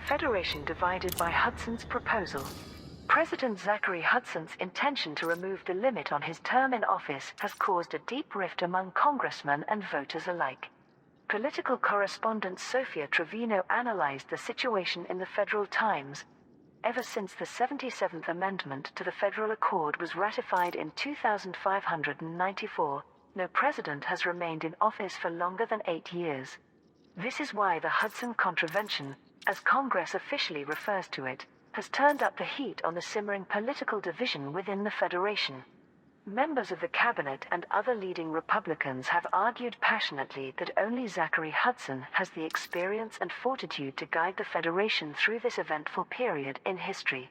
Federation divided by Hudson's proposal. President Zachary Hudson's intention to remove the limit on his term in office has caused a deep rift among congressmen and voters alike. Political correspondent Sophia Trevino analyzed the situation in the Federal Times. Ever since the 77th Amendment to the Federal Accord was ratified in 2594, no president has remained in office for longer than 8 years. This is why the Hudson Contravention, as Congress officially refers to it, has turned up the heat on the simmering political division within the Federation. Members of the Cabinet and other leading Republicans have argued passionately that only Zachary Hudson has the experience and fortitude to guide the Federation through this eventful period in history.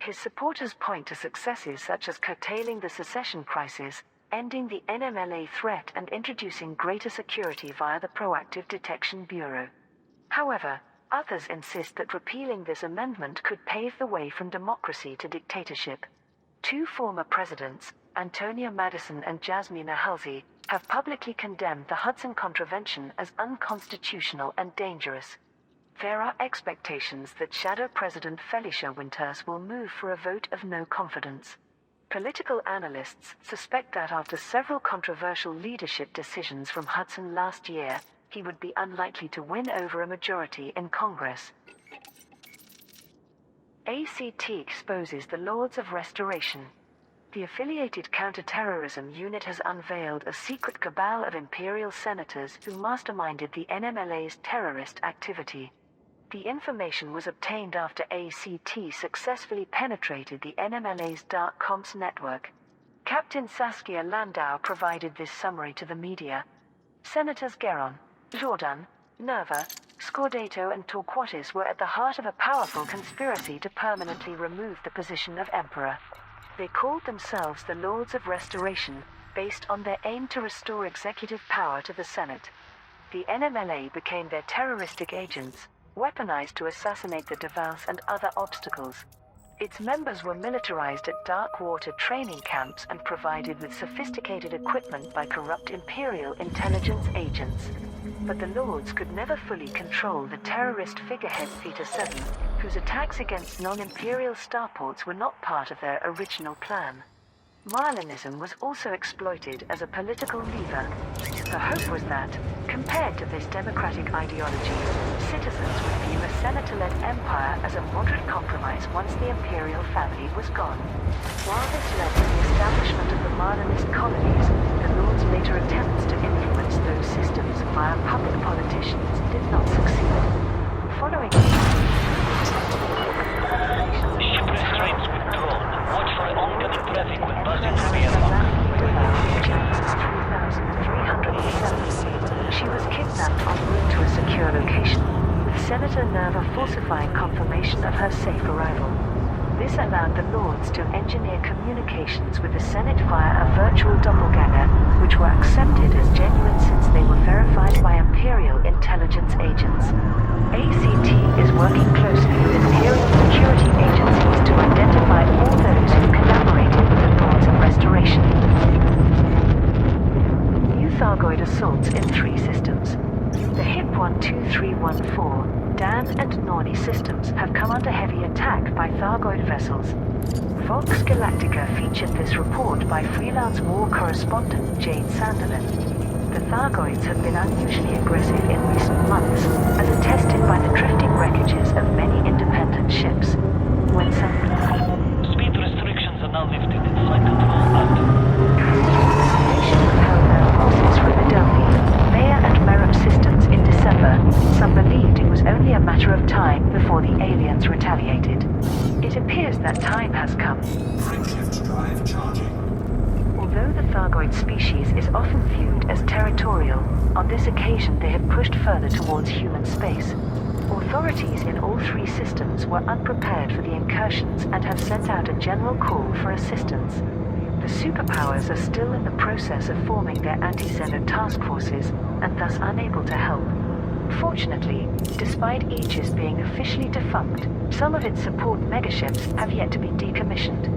His supporters point to successes such as curtailing the secession crisis, ending the NMLA threat, and introducing greater security via the Proactive Detection Bureau. However, others insist that repealing this amendment could pave the way from democracy to dictatorship. Two former presidents, Antonia Madison and Jasmina Halsey, have publicly condemned the Hudson Contravention as unconstitutional and dangerous. There are expectations that Shadow President Felicia Winters will move for a vote of no confidence. Political analysts suspect that after several controversial leadership decisions from Hudson last year, he would be unlikely to win over a majority in Congress. ACT exposes the Lords of Restoration. The affiliated counterterrorism unit has unveiled a secret cabal of imperial senators who masterminded the NMLA's terrorist activity. The information was obtained after ACT successfully penetrated the NMLA's dark comms network. Captain Saskia Landau provided this summary to the media. Senators Guerin, Jourdan, Nerva, Scordato and Torquatus were at the heart of a powerful conspiracy to permanently remove the position of emperor. They called themselves the Lords of Restoration, based on their aim to restore executive power to the Senate. The NMLA became their terroristic agents, weaponized to assassinate the DeVals and other obstacles. Its members were militarized at dark water training camps and provided with sophisticated equipment by corrupt imperial intelligence agents. But the Lords could never fully control the terrorist figurehead Theta 7, whose attacks against non-imperial starports were not part of their original plan. Marlinism was also exploited as a political lever. The hope was that, compared to this democratic ideology, citizens would view a senator-led empire as a moderate compromise once the imperial family was gone. While this led to the establishment of the Marlinist colonies, the Lords' later attempts to influence those systems via public politicians did not succeed. Following Ship restraints withdrawn. Watch for oncoming traffic with buzzing spear lock. She was kidnapped en route to a secure location, with Senator Nerva falsifying confirmation of her safe arrival. This allowed the Lords to engineer communications with the Senate via a virtual doppelganger, which were accepted as genuine since they were verified by Imperial intelligence agents. ACT is working closely with Imperial security agencies to identify all those who collaborated with the Lords of Restoration. New Thargoid assaults in 3 systems. The HIP 12314, Dan and Norni systems have come under heavy attack by Thargoid vessels. Vox Galactica featured this report by freelance war correspondent Jade Sanderlin. The Thargoids have been unusually aggressive in recent months, as attested by the drifting wreckages of many independent ships. aliens retaliated. It appears that time has come. Frameshift drive charging. Although the Thargoid species is often viewed as territorial, on this occasion they had pushed further towards human space. Authorities in all three systems were unprepared for the incursions and have sent out a general call for assistance. The superpowers are still in the process of forming their anti-Xeno task forces and thus unable to help. Fortunately, despite Aegis being officially defunct, some of its support megaships have yet to be decommissioned.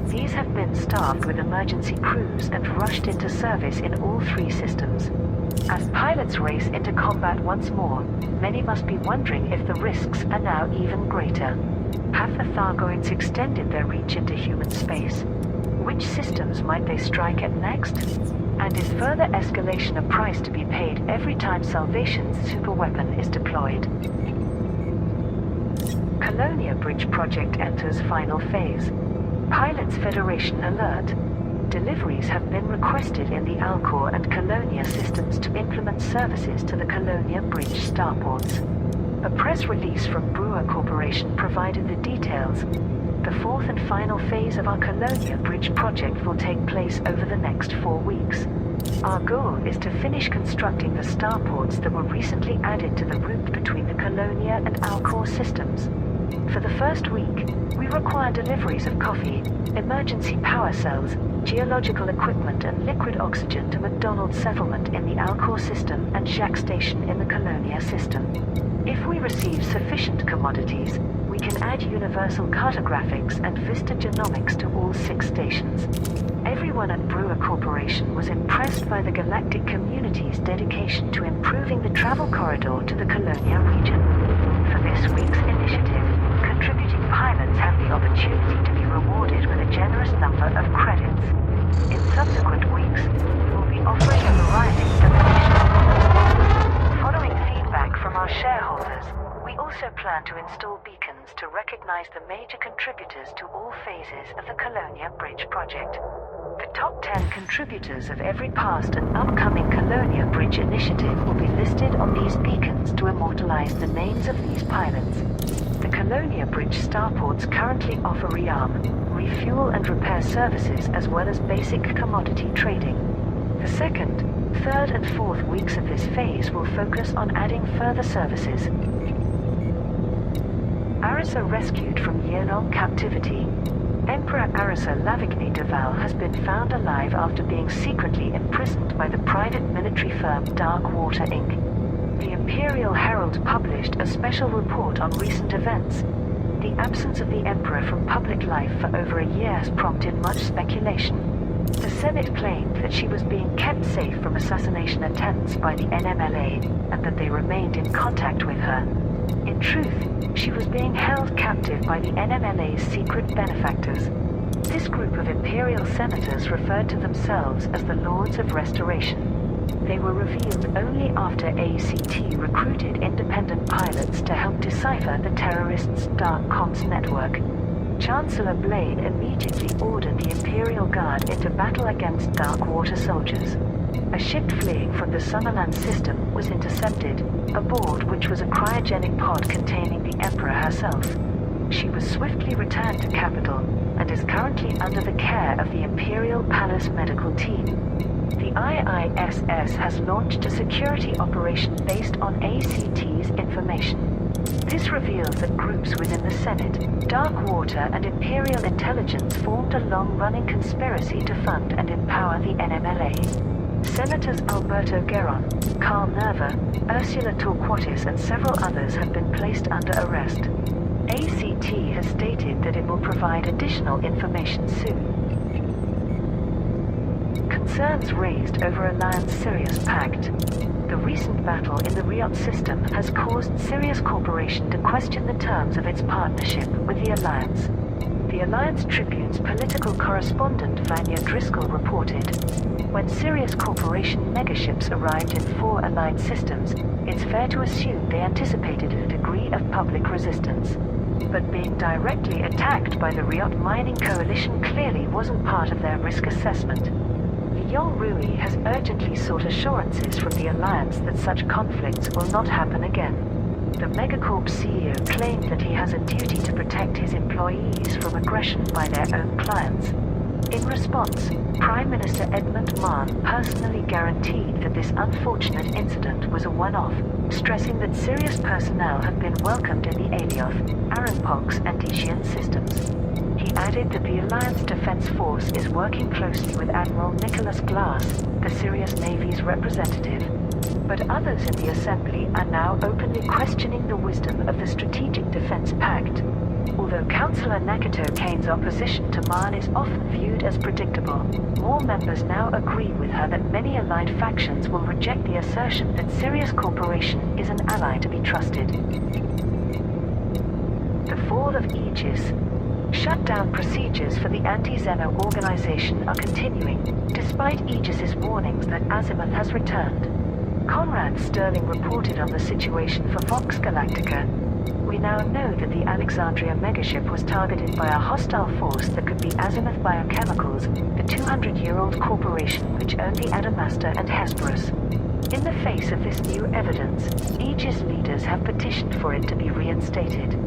These have been staffed with emergency crews and rushed into service in all three systems. As pilots race into combat once more, many must be wondering if the risks are now even greater. Have the Thargoids extended their reach into human space? Which systems might they strike at next? And is further escalation a price to be paid every time Salvation's superweapon is deployed? Colonia Bridge project enters final phase. Pilots Federation alert. Deliveries have been requested in the Alcor and Colonia systems to implement services to the Colonia Bridge starports. A press release from Brewer Corporation provided the details. The fourth and final phase of our Colonia Bridge project will take place over the next 4 weeks. Our goal is to finish constructing the starports that were recently added to the route between the Colonia and Alcor systems. For the first week, we require deliveries of coffee, emergency power cells, geological equipment and liquid oxygen to McDonald's settlement in the Alcor system and Jacques station in the Colonia system. If we receive sufficient commodities, we can add universal cartographics and Vista Genomics to all 6 stations. Everyone at Brewer Corporation was impressed by the galactic community's dedication to improving the travel corridor to the Colonia region. For this week's initiative, contributing pilots have the opportunity to be rewarded with a generous number of credits. In subsequent weeks, we will be offering a variety of missions. Following feedback from our shareholders, we also plan to install beacons to recognize the major contributors to all phases of the Colonia Bridge project. The top 10 contributors of every past and upcoming Colonia Bridge initiative will be listed on these beacons to immortalize the names of these pilots. The Colonia Bridge starports currently offer rearm, refuel and repair services as well as basic commodity trading. The second, third and fourth weeks of this phase will focus on adding further services. Arisa rescued from year-long captivity. Emperor Arisa Lavigny Duval has been found alive after being secretly imprisoned by the private military firm Dark Water Inc. The Imperial Herald published a special report on recent events. The absence of the Emperor from public life for over a year has prompted much speculation. The Senate claimed that she was being kept safe from assassination attempts by the NMLA and that they remained in contact with her. In truth, she was being held captive by the NMLA's secret benefactors. This group of Imperial senators referred to themselves as the Lords of Restoration. They were revealed only after ACT recruited independent pilots to help decipher the terrorists' dark comms network. Chancellor Blade immediately ordered the Imperial Guard into battle against Dark Water soldiers. A ship fleeing from the Summerland system was intercepted, aboard which was a cryogenic pod containing the Emperor herself. She was swiftly returned to Capital and is currently under the care of the Imperial Palace medical team. The IISS has launched a security operation based on ACT's information. This reveals that groups within the Senate, Dark Water and Imperial Intelligence formed a long-running conspiracy to fund and empower the NMLA. Senators Alberto Gueron, Carl Nerva, Ursula Torquatus and several others have been placed under arrest. ACT has stated that it will provide additional information soon. Concerns raised over Alliance Sirius Pact. The recent battle in the Riot system has caused Sirius Corporation to question the terms of its partnership with the Alliance. The Alliance Tribune's political correspondent Vanya Driscoll reported, when Sirius Corporation megaships arrived in 4 Allied systems, it's fair to assume they anticipated a degree of public resistance. But being directly attacked by the Riot Mining Coalition clearly wasn't part of their risk assessment. Leon Rui has urgently sought assurances from the Alliance that such conflicts will not happen again. The Megacorp CEO claimed that he has a duty to protect his employees from aggression by their own clients. In response, Prime Minister Edmund Mahon personally guaranteed that this unfortunate incident was a one-off, stressing that serious personnel have been welcomed in the Alioth, Aranpox and Aegean systems. He added that the Alliance Defense Force is working closely with Admiral Nicholas Glass, the Sirius Navy's representative. But others in the Assembly are now openly questioning the wisdom of the Strategic Defense Pact. Although Councillor Nakato Kane's opposition to Mahon is often viewed as predictable, more members now agree with her that many allied factions will reject the assertion that Sirius Corporation is an ally to be trusted. The fall of Aegis. Shutdown procedures for the anti-Xeno organization are continuing, despite Aegis's warnings that Azimuth has returned. Conrad Sterling reported on the situation for Vox Galactica. We now know that the Alexandria megaship was targeted by a hostile force that could be Azimuth Biochemicals, the 200-year-old corporation which owned the Adamastor and Hesperus. In the face of this new evidence, Aegis leaders have petitioned for it to be reinstated.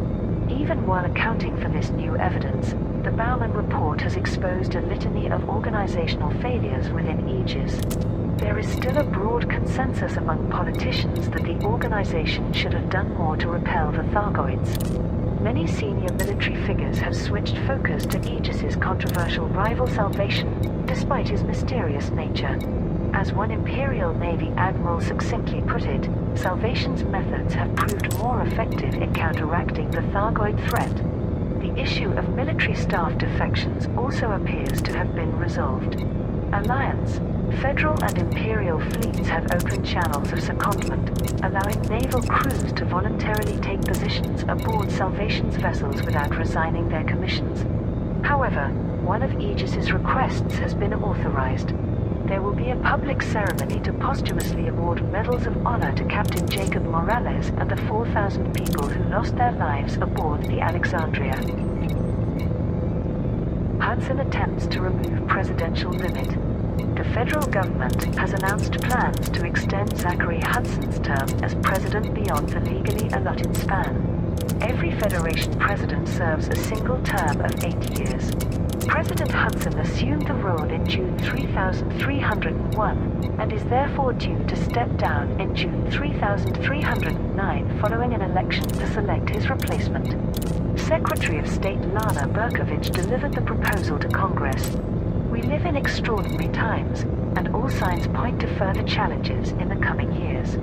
Even while accounting for this new evidence, the Bauman report has exposed a litany of organizational failures within Aegis. There is still a broad consensus among politicians that the organization should have done more to repel the Thargoids. Many senior military figures have switched focus to Aegis's controversial rival Salvation, despite his mysterious nature. As one Imperial Navy admiral succinctly put it, Salvation's methods have proved more effective in counteracting the Thargoid threat. The issue of military staff defections also appears to have been resolved. Alliance, Federal and Imperial fleets have opened channels of secondment, allowing naval crews to voluntarily take positions aboard Salvation's vessels without resigning their commissions. However, one of Aegis's requests has been authorized. There will be a public ceremony to posthumously award Medals of Honor to Captain Jacob Morales and the 4,000 people who lost their lives aboard the Alexandria. Hudson attempts to remove presidential limit. The federal government has announced plans to extend Zachary Hudson's term as president beyond the legally allotted span. Every Federation president serves a single term of 8 years. President Hudson assumed the role in June 3301 and is therefore due to step down in June 3309 following an election to select his replacement. Secretary of State Lana Berkovich delivered the proposal to Congress. We live in extraordinary times, and all signs point to further challenges in the coming years.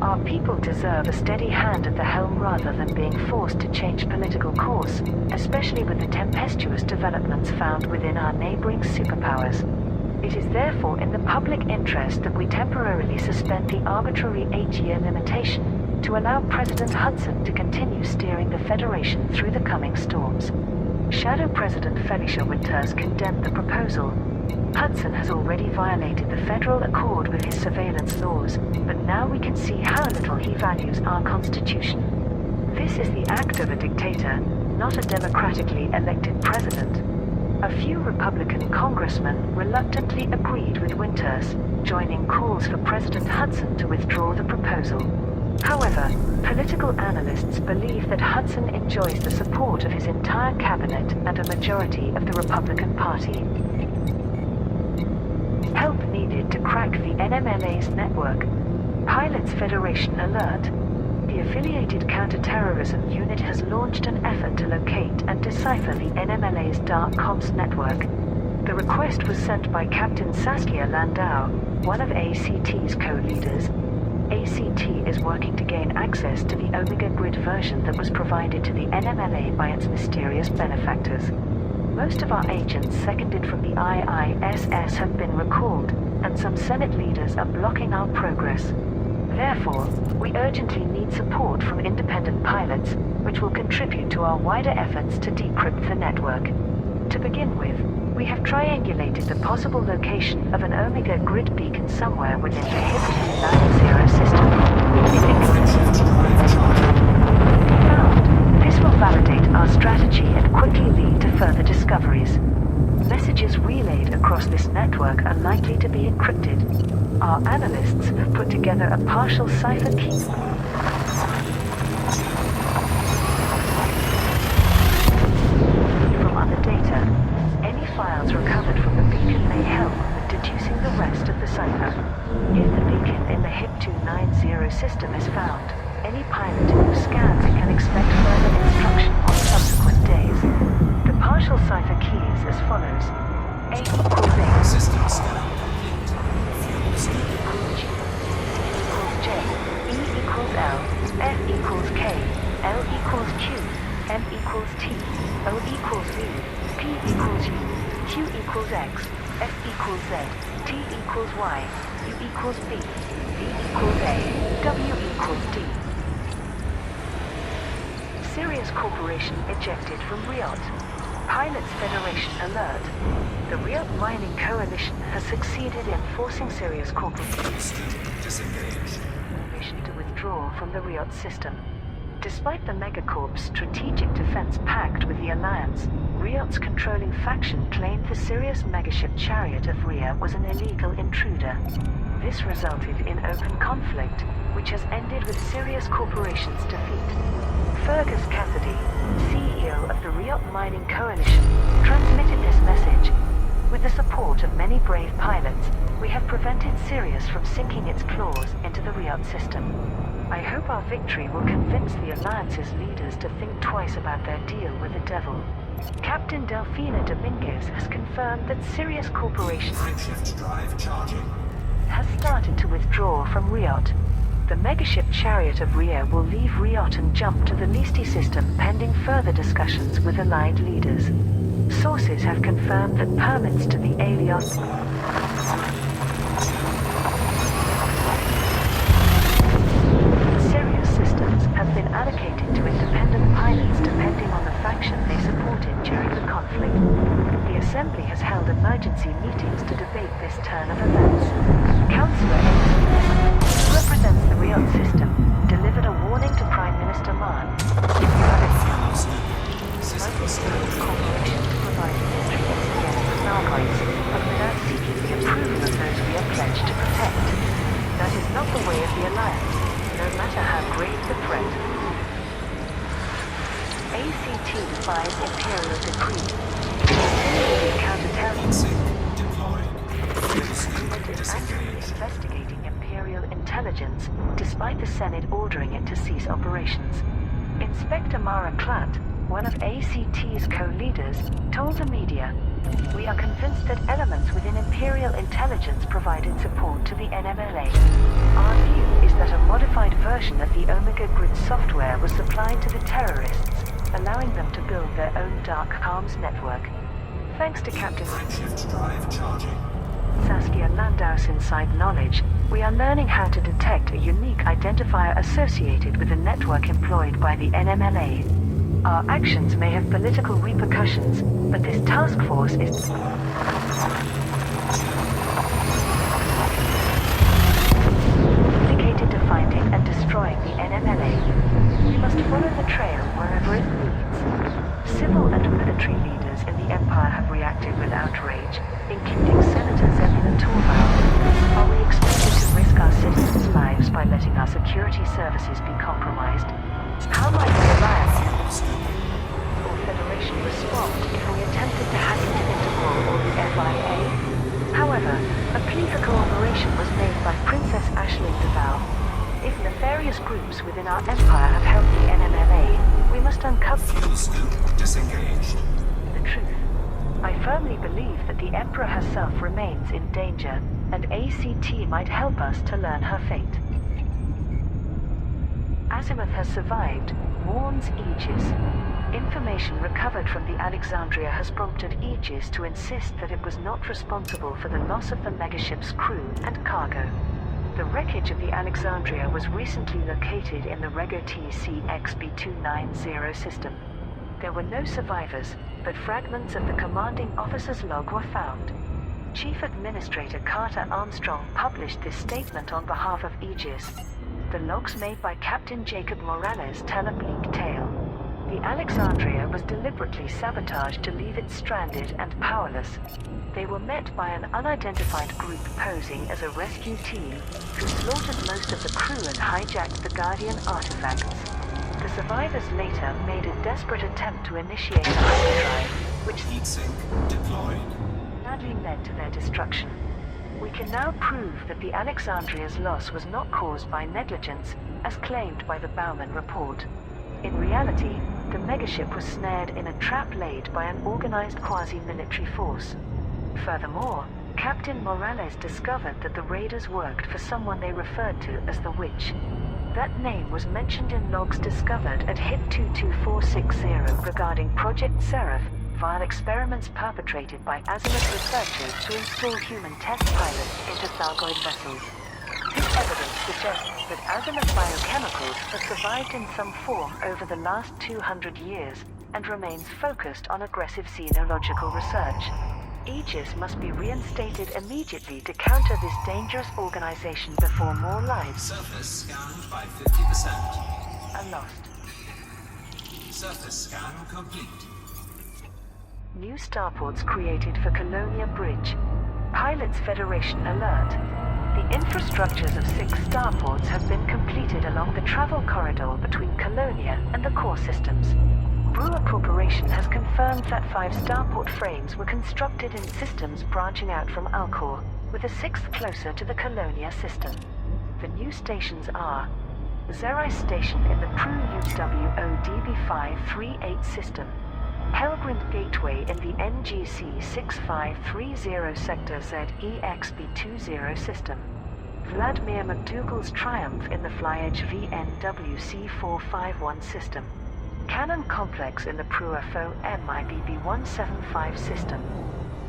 Our people deserve a steady hand at the helm rather than being forced to change political course, especially with the tempestuous developments found within our neighboring superpowers. It is therefore in the public interest that we temporarily suspend the arbitrary 8-year limitation to allow President Hudson to continue steering the Federation through the coming storms. Shadow President Felicia Winters condemned the proposal. Hudson has already violated the federal accord with his surveillance laws, but now we can see how little he values our Constitution. This is the act of a dictator, not a democratically elected president. A few Republican congressmen reluctantly agreed with Winters, joining calls for President Hudson to withdraw the proposal. However, political analysts believe that Hudson enjoys the support of his entire cabinet and a majority of the Republican Party. Help needed to crack the NMLA's network. Pilots Federation alert. The affiliated counterterrorism unit has launched an effort to locate and decipher the NMLA's dark comms network. The request was sent by Captain Saskia Landau, one of ACT's co-leaders. ACT is working to gain access to the Omega Grid version that was provided to the NMLA by its mysterious benefactors. Most of our agents seconded from the IISS have been recalled, and some Senate leaders are blocking our progress. Therefore, we urgently need support from independent pilots, which will contribute to our wider efforts to decrypt the network. To begin with, we have triangulated the possible location of an Omega Grid beacon somewhere within the Hip 290 system. We think this will validate our strategy and quickly lead to further discoveries. Messages relayed across this network are likely to be encrypted. Our analysts have put together a partial cipher key. O equals V, P equals U, Q equals X, F equals Z, T equals Y, U equals B, V equals A, W equals D. Sirius Corporation ejected from Riot. Pilots Federation alert. The Riot Mining Coalition has succeeded in forcing Sirius Corporation Disengage. to withdraw from the Riot system. Despite the Megacorp's strategic defense pact with the Alliance, Riot's controlling faction claimed the Sirius megaship Chariot of Rhea was an illegal intruder. This resulted in open conflict, which has ended with Sirius Corporation's defeat. Fergus Cassidy, CEO of the Riot Mining Coalition, transmitted this message. With the support of many brave pilots, we have prevented Sirius from sinking its claws into the Riot system. I hope our victory will convince the Alliance's leaders to think twice about their deal with the devil. Captain Delfina Dominguez has confirmed that Sirius Corporation Frameshift drive charging. has started to withdraw from Riot. The megaship Chariot of Rhea will leave Riot and jump to the Listi system pending further discussions with Allied leaders. Sources have confirmed that permits to the Aelios Sirius systems have been allocated to independent pilots depending on the faction they supported during the conflict. The Assembly has held emergency meetings to debate this turn of events. Councillor who represents the Riot system, delivered a warning to Prime Minister Mann. If you have Corporation to provide instruments against Narcoids, but without seeking the approval of those we are pledged to protect. That is not the way of the Alliance, no matter how grave the threat. ACT defies Imperial decree. Counter-terrorism Deployed. is actively investigating Imperial intelligence, despite the Senate ordering it to cease operations. Inspector Mara Klatt, one of ACT's co-leaders, told the media, "We are convinced that elements within Imperial intelligence provided support to the NMLA. Our view is that a modified version of the Omega Grid software was supplied to the terrorists, allowing them to build their own dark comms network. Thanks to Captain Frameshift drive charging. Saskia Landau's inside knowledge, we are learning how to detect a unique identifier associated with the network employed by the NMLA. Our actions may have political repercussions, but this task force is dedicated to finding and destroying the NMLA. We must follow the trail wherever it leads. Civil and military leaders in the Empire have reacted with outrage, including Senator Zebulon Torval. Are we expected to risk our citizens' lives by letting our security services be compromised? How might the Alliance or Federation respond if we attempted to hack into Interpol or the FIA? However, a plea for cooperation was made by Princess Aisling de Val. If nefarious groups within our empire have helped the NMLA, we must uncover Fuel scoop disengaged. the truth. I firmly believe that the Emperor herself remains in danger, and ACT might help us to learn her fate. Azimuth has survived, warns Aegis. Information recovered from the Alexandria has prompted Aegis to insist that it was not responsible for the loss of the megaship's crew and cargo. The wreckage of the Alexandria was recently located in the Rego TCXB290 system. There were no survivors, but fragments of the commanding officer's log were found. Chief Administrator Carter Armstrong published this statement on behalf of Aegis. The logs made by Captain Jacob Morales tell a bleak tale. The Alexandria was deliberately sabotaged to leave it stranded and powerless. They were met by an unidentified group posing as a rescue team, who slaughtered most of the crew and hijacked the Guardian artifacts. The survivors later made a desperate attempt to initiate a hyperdrive, which Heat sink deployed. sadly led to their destruction. We can now prove that the Alexandria's loss was not caused by negligence, as claimed by the Bauman report. In reality, the megaship was snared in a trap laid by an organized quasi-military force. Furthermore, Captain Morales discovered that the raiders worked for someone they referred to as the Witch. That name was mentioned in logs discovered at HIT 22460 regarding Project Seraph, via experiments perpetrated by Azimuth researchers to install human test pilots into Thargoid vessels. This evidence suggests that Azimuth biochemicals have survived in some form over the last 200 years and remains focused on aggressive xenological research. Aegis must be reinstated immediately to counter this dangerous organization before more lives Surface scanned by 50%. are lost. Surface scan complete. New starports created for Colonia Bridge. Pilots Federation alert. The infrastructures of 6 starports have been completed along the travel corridor between Colonia and the core systems. Brewer Corporation has confirmed that 5 starport frames were constructed in systems branching out from Alcor, with a 6th closer to the Colonia system. The new stations are Zerai Station in the Pru UWO DB538 system, Helgrind Gateway in the NGC 6530 Sector ZEXB20 system, Vladimir McDougall's Triumph in the Flyedge VNWC 451 system, Cannon Complex in the Pruafo MIBB175 system,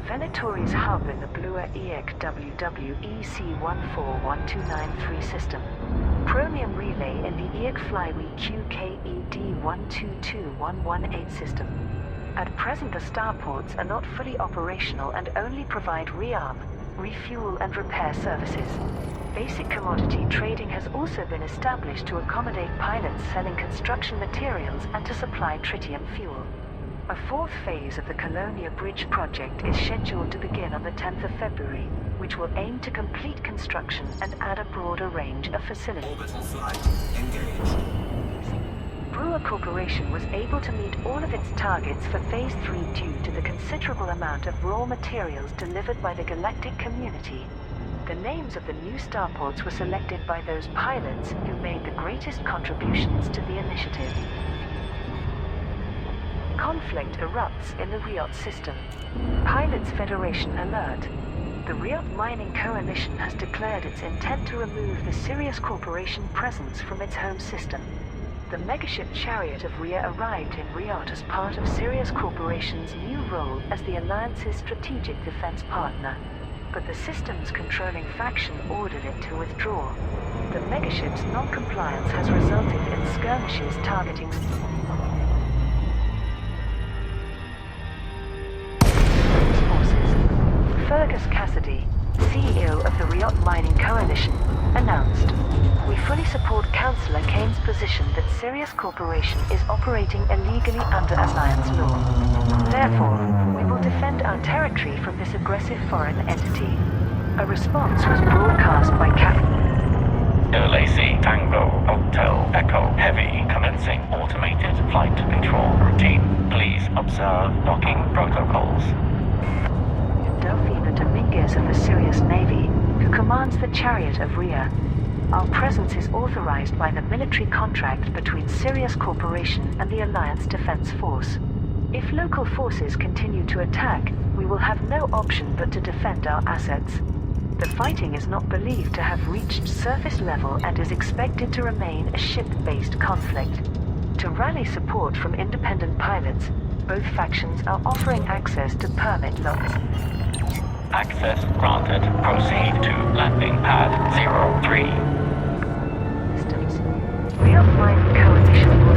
Venatori's Hub in the Blua EEC WWEC141293 system, Chromium Relay in the EEC Flyway QKED122118 system. At present the starports are not fully operational and only provide rearm, refuel and repair services. Basic commodity trading has also been established to accommodate pilots selling construction materials and to supply tritium fuel. A 4th phase of the Colonia Bridge project is scheduled to begin on the 10th of February, which will aim to complete construction and add a broader range of facilities. Orbital flight engaged. Brewer Corporation was able to meet all of its targets for Phase 3 due to the considerable amount of raw materials delivered by the galactic community. The names of the new starports were selected by those pilots who made the greatest contributions to the initiative. Conflict erupts in the Riot system. Pilots Federation alert. The Riot Mining Coalition has declared its intent to remove the Sirius Corporation presence from its home system. The megaship Chariot of Rhea arrived in Riot as part of Sirius Corporation's new role as the Alliance's strategic defense partner. But the system's controlling faction ordered it to withdraw. The megaship's non-compliance has resulted in skirmishes targeting forces. Fergus Cassidy, CEO of the Riot Mining Coalition, announced, "We fully support Councillor Kane's position that Sirius Corporation is operating illegally under Alliance law. Therefore, we will defend our territory from this aggressive foreign entity." A response was broadcast by Captain Lacey Tango Hotel Echo Heavy commencing automated flight control routine. Please observe docking protocols. Delphina Dominguez of the Sirius Navy, who commands the Chariot of Rhea. Our presence is authorized by the military contract between Sirius Corporation and the Alliance Defense Force. If local forces continue to attack, we will have no option but to defend our assets. The fighting is not believed to have reached surface level and is expected to remain a ship-based conflict. To rally support from independent pilots, both factions are offering access to permit lots. Access granted. Proceed to landing pad 03. Systems. Real Mining Coalition will